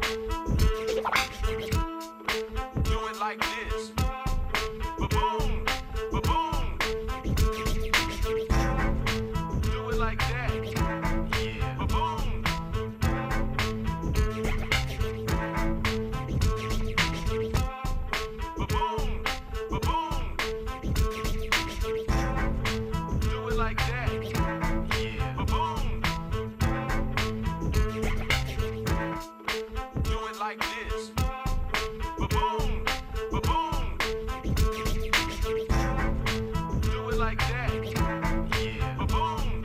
Do it like this. Ba-boom, ba-boom. Do it like that. Yeah. Ba-boom. Ba-boom, ba-boom. Do it like that. Yeah. Ba-boom. Do it like this. Ba-boom, ba-boom. Do it like that. Yeah. Ba-boom.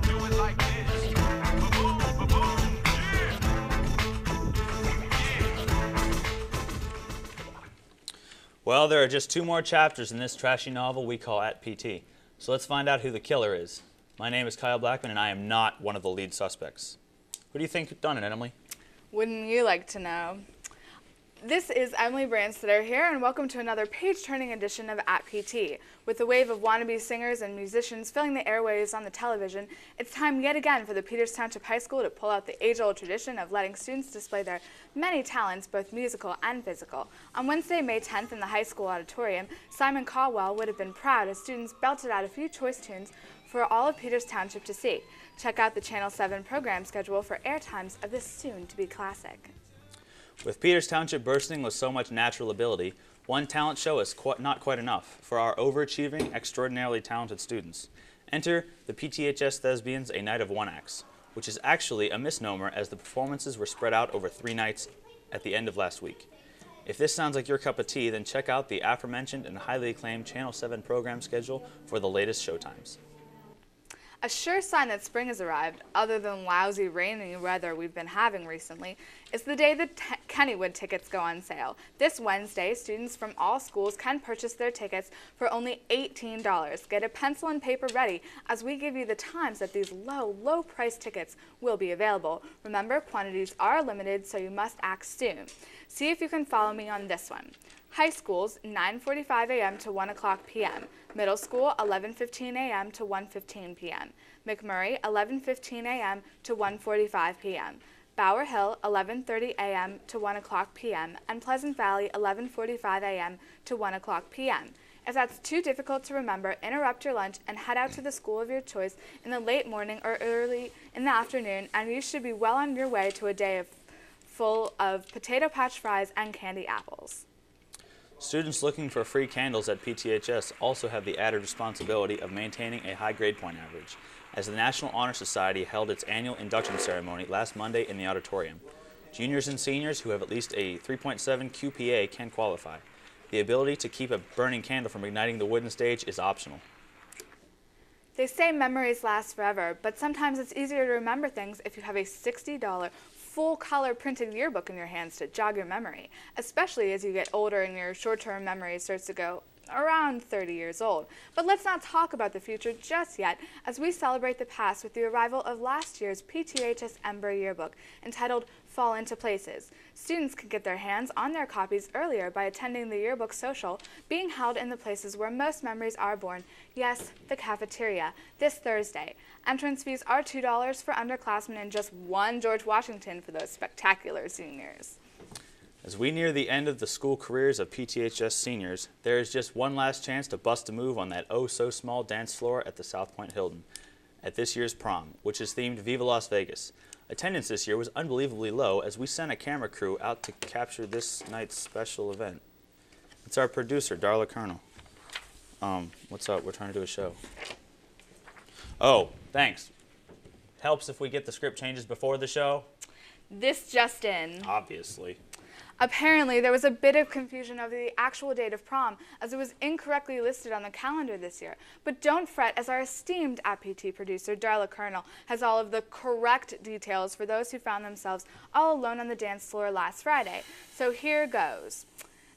Do it like this. Ba-boom, ba-boom. Yeah. Yeah. Well, there are just 2 more chapters in this trashy novel we call At PT. So let's find out who the killer is. My name is Kyle Blackman, and I am not one of the lead suspects. Who do you think done it, Emily? Wouldn't you like to know? This is Emily Branstetter here, and welcome to another page-turning edition of At PT. With a wave of wannabe singers and musicians filling the airwaves on the television, it's time yet again for the Peters Township High School to pull out the age-old tradition of letting students display their many talents, both musical and physical. On Wednesday, May 10th in the high school auditorium, Simon Caldwell would have been proud as students belted out a few choice tunes for all of Peters Township to see. Check out the Channel 7 program schedule for air times of this soon-to-be classic. With Peters Township bursting with so much natural ability, one talent show is not quite enough for our overachieving, extraordinarily talented students. Enter the PTHS Thespians, a night of 1 acts, which is actually a misnomer as the performances were spread out over 3 nights at the end of last week. If this sounds like your cup of tea, then check out the aforementioned and highly acclaimed Channel 7 program schedule for the latest showtimes. A sure sign that spring has arrived, other than lousy rainy weather we've been having recently, is the day that Kennywood tickets go on sale. This Wednesday, students from all schools can purchase their tickets for only $18. Get a pencil and paper ready as we give you the times that these low price tickets will be available. Remember, quantities are limited, so you must act soon. See if you can follow me on this one. High schools, 9:45 a.m. to 1 o'clock p.m. Middle school, 11:15 a.m. to 1:15 p.m. McMurray, 11:15 a.m. to 1:45 p.m. Bower Hill, 11:30 a.m. to 1 o'clock p.m. and Pleasant Valley, 11:45 a.m. to 1 o'clock p.m. If that's too difficult to remember, interrupt your lunch and head out to the school of your choice in the late morning or early in the afternoon, and you should be well on your way to a day full of potato patch fries and candy apples. Students looking for free candles at PTHS also have the added responsibility of maintaining a high grade point average, as the National Honor Society held its annual induction ceremony last Monday in the auditorium. Juniors and seniors who have at least a 3.7 QPA can qualify. The ability to keep a burning candle from igniting the wooden stage is optional. They say memories last forever, but sometimes it's easier to remember things if you have a $60 full-color printed yearbook in your hands to jog your memory, especially as you get older and your short-term memory starts to go around 30 years old. But let's not talk about the future just yet, as we celebrate the past with the arrival of last year's PTHS Ember yearbook, entitled Fall Into Places. Students can get their hands on their copies earlier by attending the yearbook social being held in the places where most memories are born, yes, the cafeteria, this Thursday. Entrance fees are $2 for underclassmen and just one George Washington for those spectacular seniors. As we near the end of the school careers of PTHS seniors, there is just one last chance to bust a move on that oh-so-small dance floor at the South Point Hilton at this year's prom, which is themed Viva Las Vegas. Attendance this year was unbelievably low as we sent a camera crew out to capture this night's special event. It's our producer, Darla Kurnal. What's up? We're trying to do a show. Oh, thanks. Helps if we get the script changes before the show? This just in. Obviously. Apparently, there was a bit of confusion over the actual date of prom, as it was incorrectly listed on the calendar this year. But don't fret, as our esteemed APT producer, Darla Kurnal, has all of the correct details for those who found themselves all alone on the dance floor last Friday. So here goes.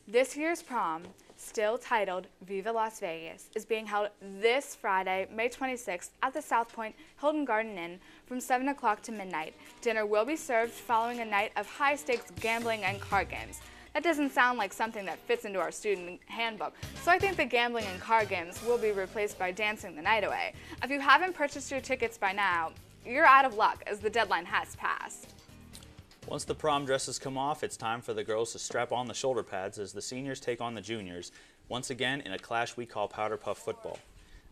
This year's prom, still titled Viva Las Vegas, is being held this Friday, May 26th, at the South Point Hilton Garden Inn from 7 o'clock to midnight. Dinner will be served following a night of high-stakes gambling and card games. That doesn't sound like something that fits into our student handbook, so I think the gambling and card games will be replaced by dancing the night away. If you haven't purchased your tickets by now, you're out of luck as the deadline has passed. Once the prom dresses come off, it's time for the girls to strap on the shoulder pads as the seniors take on the juniors, once again in a clash we call Powder Puff football.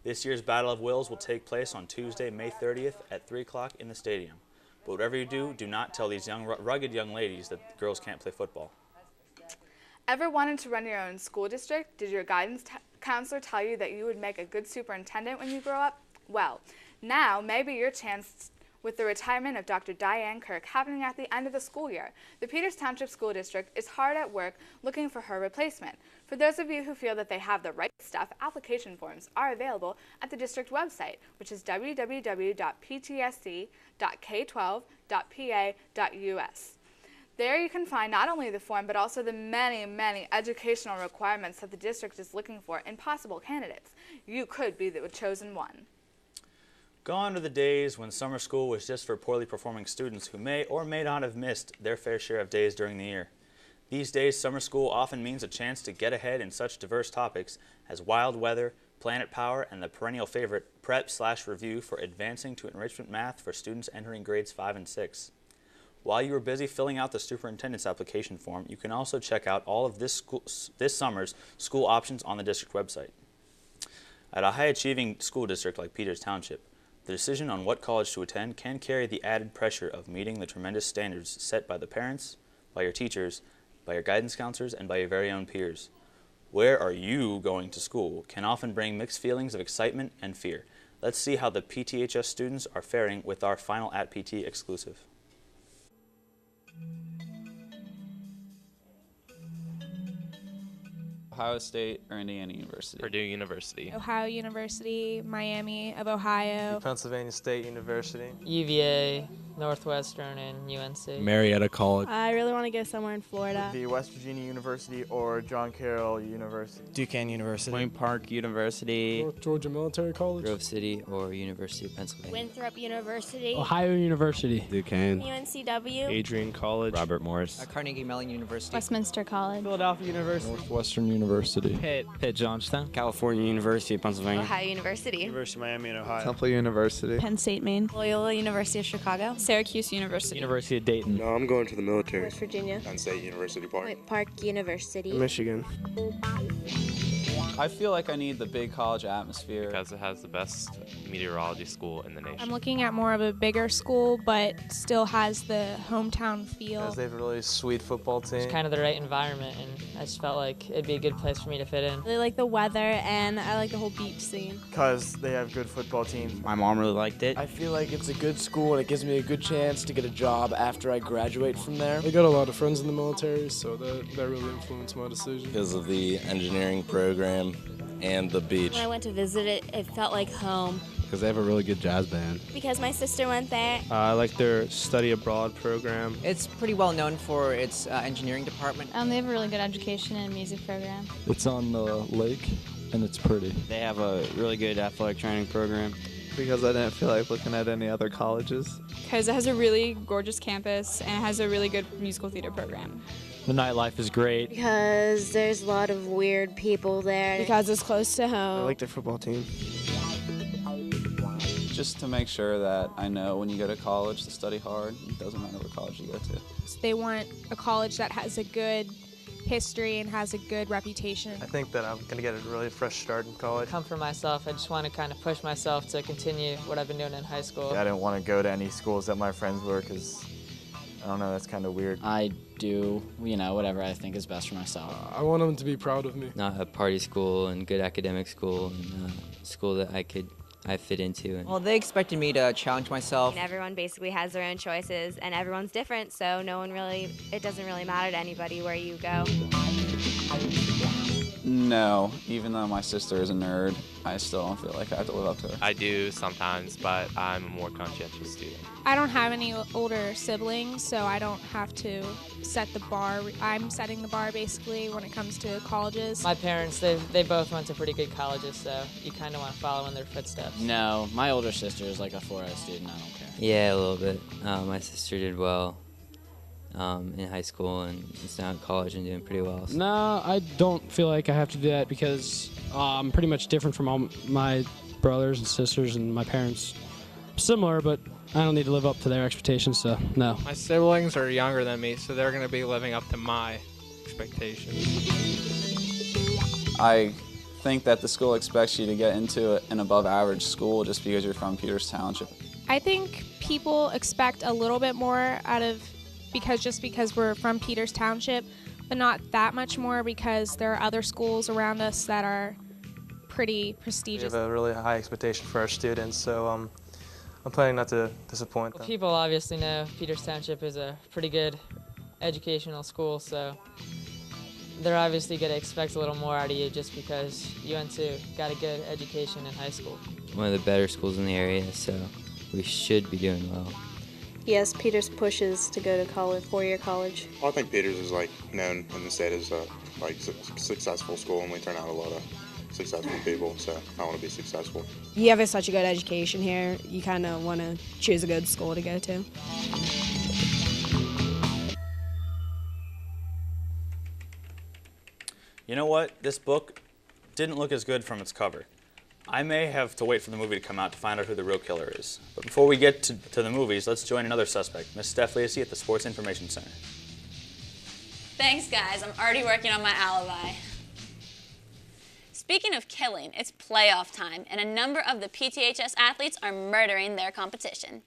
This year's Battle of Wills will take place on Tuesday, May 30th at 3 o'clock in the stadium. But whatever you do, do not tell these rugged young ladies that girls can't play football. Ever wanted to run your own school district? Did your guidance counselor tell you that you would make a good superintendent when you grow up? Well, now may be your chance with the retirement of Dr. Diane Kirk happening at the end of the school year. The Peters Township School District is hard at work looking for her replacement. For those of you who feel that they have the right stuff, application forms are available at the district website, which is www.ptsc.k12.pa.us. There you can find not only the form, but also the many, many educational requirements that the district is looking for in possible candidates. You could be the chosen one. Gone are the days when summer school was just for poorly performing students who may or may not have missed their fair share of days during the year. These days, summer school often means a chance to get ahead in such diverse topics as wild weather, planet power, and the perennial favorite, prep/review for advancing to enrichment math for students entering grades 5 and 6. While you are busy filling out the superintendent's application form, you can also check out all of this summer's school options on the district website. At a high-achieving school district like Peters Township, the decision on what college to attend can carry the added pressure of meeting the tremendous standards set by the parents, by your teachers, by your guidance counselors, and by your very own peers. Where are you going to school can often bring mixed feelings of excitement and fear. Let's see how the PTHS students are faring with our final at PT exclusive. Ohio State or Indiana University? Purdue University. Ohio University, Miami of Ohio. Pennsylvania State University. UVA, Northwestern, and UNC. Marietta College. I really want to go somewhere in Florida. The West Virginia University or John Carroll University. Duquesne University. Point Park University. North Georgia Military College. Grove City or University of Pennsylvania. Winthrop University. Ohio University. Duquesne. UNCW. Adrian College. Robert Morris. Carnegie Mellon University. Westminster College. Philadelphia University. Northwestern University. Pitt Johnstown. California University of Pennsylvania. Ohio University. University of Miami in Ohio. Temple University. Penn State, Maine. Loyola University of Chicago. Syracuse University. University of Dayton. No, I'm going to the military. West Virginia. Penn State University Park. Point Park University. Michigan. I feel like I need the big college atmosphere. Because it has the best meteorology school in the nation. I'm looking at more of a bigger school, but still has the hometown feel. Because they have a really sweet football team. It's kind of the right environment, and I just felt like it'd be a good place for me to fit in. I really like the weather, and I like the whole beach scene. Because they have good football teams. My mom really liked it. I feel like it's a good school and it gives me a good chance to get a job after I graduate from there. I got a lot of friends in the military, so that really influenced my decision. Because of the engineering program and the beach. When I went to visit it, it felt like home. Because they have a really good jazz band. Because my sister went there. I like their study abroad program. It's pretty well known for its engineering department. They have a really good education and music program. It's on the lake, and it's pretty. They have a really good athletic training program. Because I didn't feel like looking at any other colleges. Because it has a really gorgeous campus, and it has a really good musical theater program. The nightlife is great. Because there's a lot of weird people there. Because it's close to home. I like their football team. Just to make sure that I know when you go to college to study hard. It doesn't matter what college you go to. They want a college that has a good history and has a good reputation. I think that I'm going to get a really fresh start in college. Come for myself. I just want to kind of push myself to continue what I've been doing in high school. I didn't want to go to any schools that my friends were because, I don't know, that's kind of weird. I do, whatever I think is best for myself. I want them to be proud of me. Not a party school and good academic school and school that I fit into. Well, they expected me to challenge myself. Everyone basically has their own choices, and everyone's different, so it doesn't really matter to anybody where you go. No, even though my sister is a nerd, I still don't feel like I have to live up to her. I do sometimes, but I'm a more conscientious student. I don't have any older siblings, so I don't have to set the bar. I'm setting the bar basically when it comes to colleges. My parents, they both went to pretty good colleges, so you kind of want to follow in their footsteps. No, my older sister is like a 4.0 student. I don't care. Yeah, a little bit. My sister did well. in high school, and it's now in college and doing pretty well. So. No, I don't feel like I have to do that because I'm pretty much different from all my brothers and sisters and my parents. Similar, but I don't need to live up to their expectations, so no. My siblings are younger than me, so they're going to be living up to my expectations. I think that the school expects you to get into an above average school just because you're from Peters Township. I think people expect a little bit more out of because we're from Peters Township, but not that much more because there are other schools around us that are pretty prestigious. We have a really high expectation for our students, so I'm planning not to disappoint them. People obviously know Peters Township is a pretty good educational school, so they're obviously going to expect a little more out of you just because you got a good education in high school. One of the better schools in the area, so we should be doing well. Yes, Peters pushes to go to college, four-year college. Well, I think Peters is known in the state as a successful school, and we turn out a lot of successful people, so I want to be successful. You have such a good education here, you kind of want to choose a good school to go to. You know what? This book didn't look as good from its cover. I may have to wait for the movie to come out to find out who the real killer is. But before we get to the movies, let's join another suspect, Miss Steph Leacy at the Sports Information Center. Thanks, guys. I'm already working on my alibi. Speaking of killing, it's playoff time, and a number of the PTHS athletes are murdering their competition.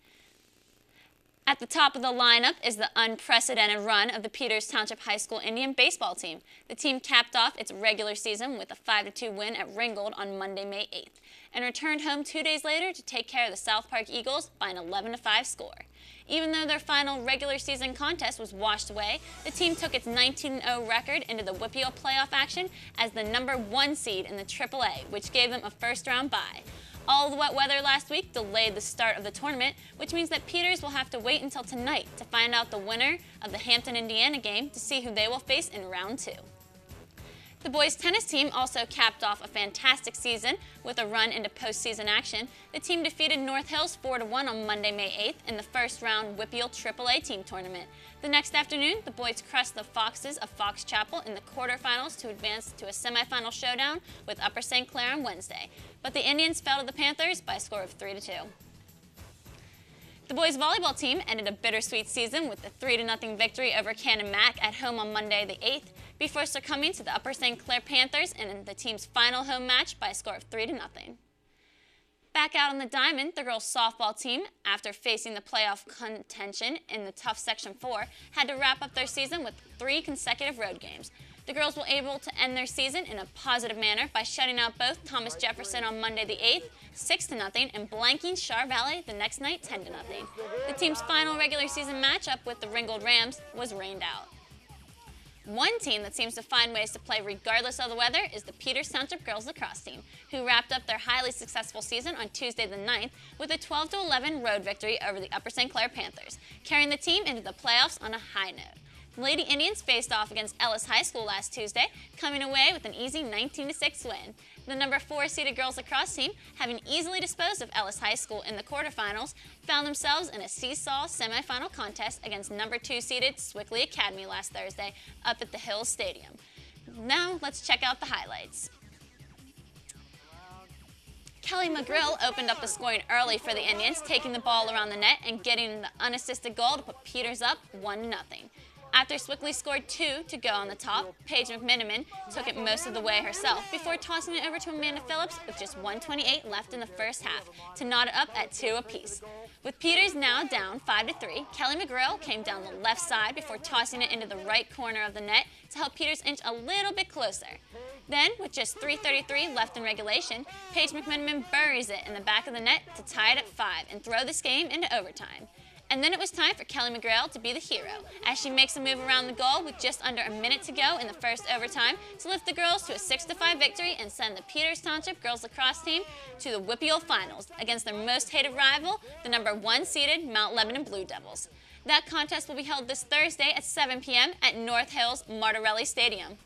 At the top of the lineup is the unprecedented run of the Peters Township High School Indian baseball team. The team capped off its regular season with a 5-2 win at Ringgold on Monday, May 8th, and returned home 2 days later to take care of the South Park Eagles by an 11-5 score. Even though their final regular season contest was washed away, the team took its 19-0 record into the WPIAL playoff action as the #1 seed in the AAA, which gave them a first-round bye. All the wet weather last week delayed the start of the tournament, which means that Peters will have to wait until tonight to find out the winner of the Hampton, Indiana game to see who they will face in round 2. The boys tennis team also capped off a fantastic season with a run into postseason action. The team defeated North Hills 4-1 on Monday, May 8th in the first round WPIAL AAA team tournament. The next afternoon, the boys crushed the Foxes of Fox Chapel in the quarterfinals to advance to a semifinal showdown with Upper St. Clair on Wednesday. But the Indians fell to the Panthers by a score of 3-2. The boys volleyball team ended a bittersweet season with a 3-0 victory over Cannon Mac at home on Monday the 8th, before succumbing to the Upper St. Clair Panthers in the team's final home match by a score of 3-0. Back out on the diamond, the girls softball team, after facing the playoff contention in the tough Section 4, had to wrap up their season with 3 consecutive road games. The girls were able to end their season in a positive manner by shutting out both Thomas Jefferson on Monday the 8th, 6-0, and blanking Char Valley the next night 10-0. The team's final regular season matchup with the Ringgold Rams was rained out. One team that seems to find ways to play regardless of the weather is the Peters Township girls lacrosse team, who wrapped up their highly successful season on Tuesday the 9th with a 12-11 road victory over the Upper St. Clair Panthers, carrying the team into the playoffs on a high note. The Lady Indians faced off against Ellis High School last Tuesday, coming away with an easy 19-6 win. The #4 seeded girls lacrosse team, having easily disposed of Ellis High School in the quarterfinals, found themselves in a seesaw semifinal contest against #2 seeded Swickley Academy last Thursday up at the Hills Stadium. Now let's check out the highlights. Kelly McGrill opened up the scoring early for the Indians, taking the ball around the net and getting the unassisted goal to put Peters up 1-0. After Swickley scored 2 to go on the top, Paige McMiniman took it most of the way herself before tossing it over to Amanda Phillips with just 1:28 left in the first half to knot it up at 2 apiece. With Peters now down 5-3, Kelly McGrill came down the left side before tossing it into the right corner of the net to help Peters inch a little bit closer. Then, with just 3:33 left in regulation, Paige McMiniman buries it in the back of the net to tie it at 5 and throw this game into overtime. And then it was time for Kelly McGrill to be the hero, as she makes a move around the goal with just under a minute to go in the first overtime to lift the girls to a 6-5 victory and send the Peters Township girls lacrosse team to the WPIAL finals against their most hated rival, the #1 seeded Mount Lebanon Blue Devils. That contest will be held this Thursday at 7 p.m. at North Hills Martirelli Stadium.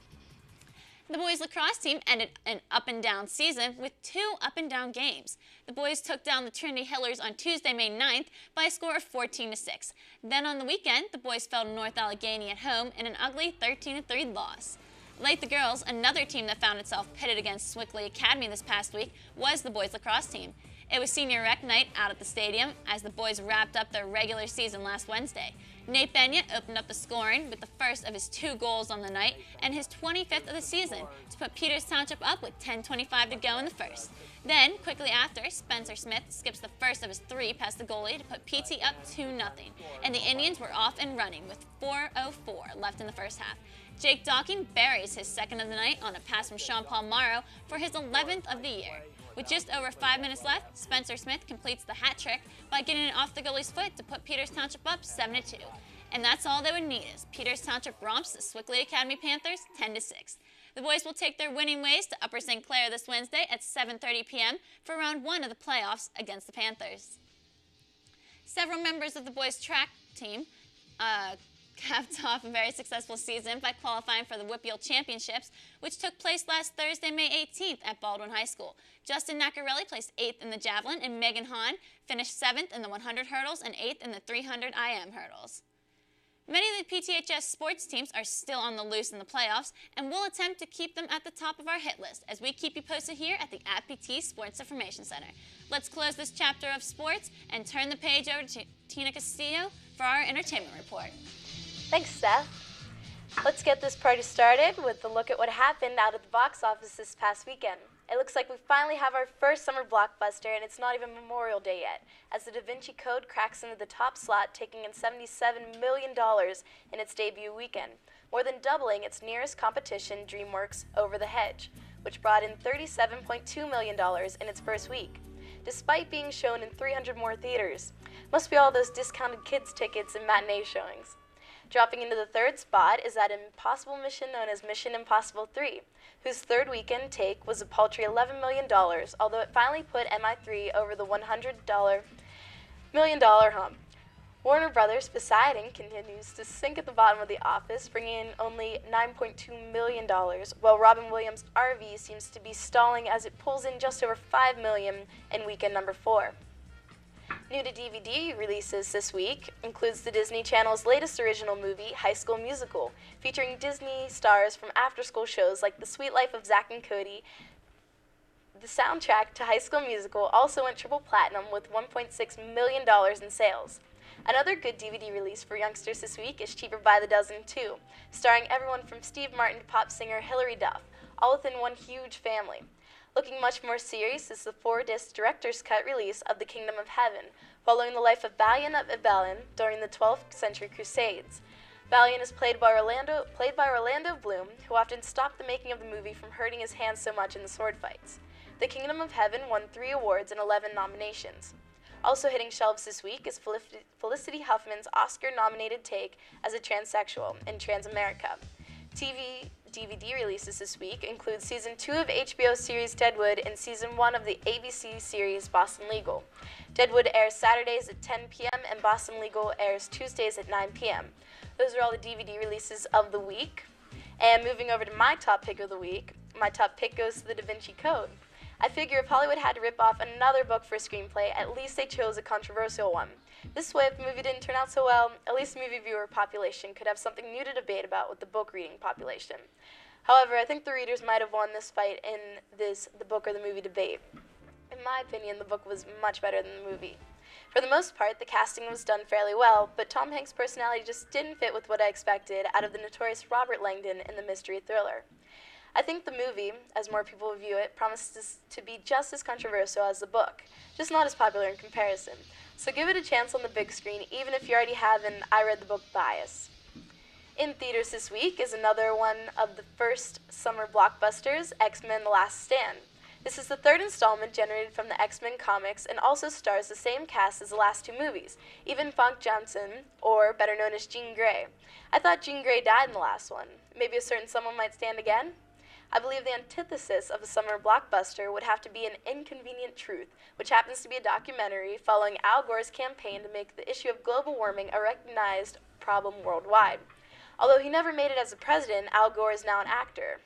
The boys lacrosse team ended an up-and-down season with 2 up-and-down games. The boys took down the Trinity Hillers on Tuesday, May 9th by a score of 14-6. Then on the weekend, the boys fell to North Allegheny at home in an ugly 13-3 loss. Like the girls, another team that found itself pitted against Swickley Academy this past week was the boys lacrosse team. It was senior rec night out at the stadium as the boys wrapped up their regular season last Wednesday. Nate Benya opened up the scoring with the first of his 2 goals on the night and his 25th of the season to put Peters Township up with 10:25 to go in the first. Then, quickly after, Spencer Smith skips the first of his 3 past the goalie to put PT up 2-0, and the Indians were off and running with 4:04 left in the first half. Jake Docking buries his second of the night on a pass from Sean Paul Morrow for his 11th of the year. With just over 5 minutes left, Spencer Smith completes the hat trick by getting it off the goalie's foot to put Peters Township up 7-2. And that's all they would need as Peters Township romps the Swickley Academy Panthers 10-6. The boys will take their winning ways to Upper St. Clair this Wednesday at 7:30 p.m. for round 1 of the playoffs against the Panthers. Several members of the boys track team capped off a very successful season by qualifying for the Whippeal Championships, which took place last Thursday, May 18th at Baldwin High School. Justin Nacarelli placed 8th in the javelin, and Megan Hahn finished 7th in the 100 hurdles and 8th in the 300 IM hurdles. Many of the PTHS sports teams are still on the loose in the playoffs, and we'll attempt to keep them at the top of our hit list as we keep you posted here at the @PT Sports Information Center. Let's close this chapter of sports and turn the page over to Tina Castillo for our entertainment report. Thanks, Steph. Let's get this party started with a look at what happened out at the box office this past weekend. It looks like we finally have our first summer blockbuster, and it's not even Memorial Day yet, as the Da Vinci Code cracks into the top slot, taking in $77 million in its debut weekend, more than doubling its nearest competition, DreamWorks' Over the Hedge, which brought in $37.2 million in its first week, despite being shown in 300 more theaters. Must be all those discounted kids' tickets and matinee showings. Dropping into the third spot is that impossible mission known as Mission Impossible 3, whose third weekend take was a paltry $11 million, although it finally put MI3 over the $100 million hump. Warner Brothers' Poseidon continues to sink at the bottom of the office, bringing in only $9.2 million, while Robin Williams' RV seems to be stalling as it pulls in just over $5 million in weekend number 4. New to DVD releases this week includes the Disney Channel's latest original movie, High School Musical, featuring Disney stars from after-school shows like The Sweet Life of Zack and Cody. The soundtrack to High School Musical also went triple platinum with $1.6 million in sales. Another good DVD release for youngsters this week is Cheaper by the Dozen 2, starring everyone from Steve Martin to pop singer Hilary Duff, all within one huge family. Looking much more serious is the 4-disc director's cut release of The Kingdom of Heaven, following the life of Balian of Ibelin during the 12th century Crusades. Balian is played by Orlando Bloom, who often stopped the making of the movie from hurting his hands so much in the sword fights. The Kingdom of Heaven won 3 awards and 11 nominations. Also hitting shelves this week is Felicity Huffman's Oscar-nominated take as a transsexual in Transamerica. DVD releases this week include Season 2 of HBO series Deadwood and Season 1 of the ABC series Boston Legal. Deadwood airs Saturdays at 10 p.m. and Boston Legal airs Tuesdays at 9 p.m. Those are all the DVD releases of the week. And moving over to my top pick of the week, my top pick goes to the Da Vinci Code. I figure if Hollywood had to rip off another book for a screenplay, at least they chose a controversial one. This way, if the movie didn't turn out so well, at least the movie viewer population could have something new to debate about with the book reading population. However, I think the readers might have won this fight in the book or the movie debate. In my opinion, the book was much better than the movie. For the most part, the casting was done fairly well, but Tom Hanks' personality just didn't fit with what I expected out of the notorious Robert Langdon in the mystery thriller. I think the movie, as more people view it, promises to be just as controversial as the book, just not as popular in comparison. So give it a chance on the big screen, even if you already have an I read the book bias. In theaters this week is another one of the first summer blockbusters, X-Men: The Last Stand. This is the third installment generated from the X-Men comics and also stars the same cast as the last 2 movies, even Funk Johnson, or better known as Jean Grey. I thought Jean Grey died in the last one. Maybe a certain someone might stand again? I believe the antithesis of a summer blockbuster would have to be An Inconvenient Truth, which happens to be a documentary following Al Gore's campaign to make the issue of global warming a recognized problem worldwide. Although he never made it as a president, Al Gore is now an actor.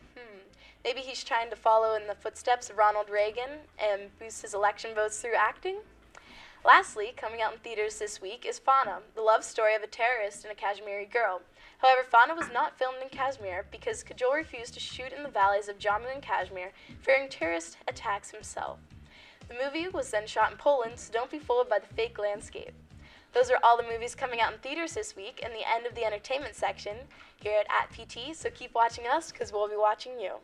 Maybe he's trying to follow in the footsteps of Ronald Reagan and boost his election votes through acting. Lastly, coming out in theaters this week is Fauna, the love story of a terrorist and a Kashmiri girl. However, Fauna was not filmed in Kashmir because Kajol refused to shoot in the valleys of Jammu and Kashmir, fearing terrorist attacks himself. The movie was then shot in Poland, so don't be fooled by the fake landscape. Those are all the movies coming out in theaters this week and the end of the entertainment section here at PT, so keep watching us because we'll be watching you.